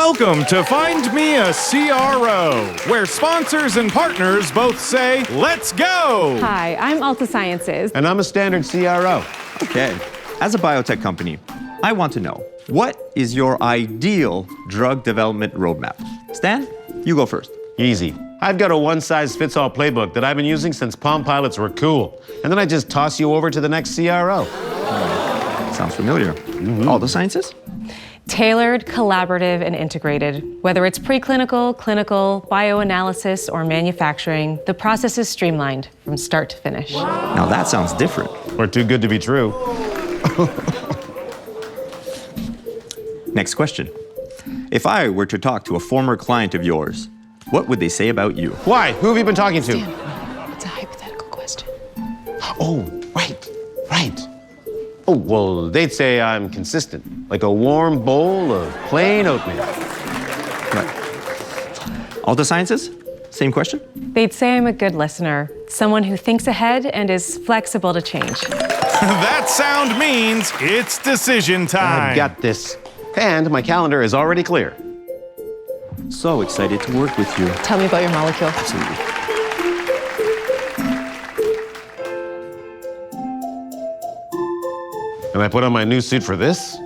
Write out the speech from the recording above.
Welcome to Find Me a CRO, where sponsors and partners both say, let's go! Hi, I'm Altasciences. And I'm a standard CRO. Okay, as a biotech company, I want to know, what is your ideal drug development roadmap? Stan, you go first. Easy. I've got a one-size-fits-all playbook that I've been using since Palm Pilots were cool. And then I just toss you over to the next CRO. Sounds familiar. Altasciences? Tailored, collaborative, and integrated. Whether it's preclinical, clinical, bioanalysis, or manufacturing, the process is streamlined from start to finish. Now that sounds different. Or too good to be true. Next question. If I were to talk to a former client of yours, what would they say about you? Why? Who have you been talking to? Stan, it's a hypothetical question. Oh, right. Oh, well, they'd say I'm consistent, like a warm bowl of plain oatmeal. Right. Altasciences? Same question? They'd say I'm a good listener, someone who thinks ahead and is flexible to change. That sound means it's decision time. I've got this. And my calendar is already clear. So excited to work with you. Tell me about your molecule. Absolutely. And I put on my new suit for this?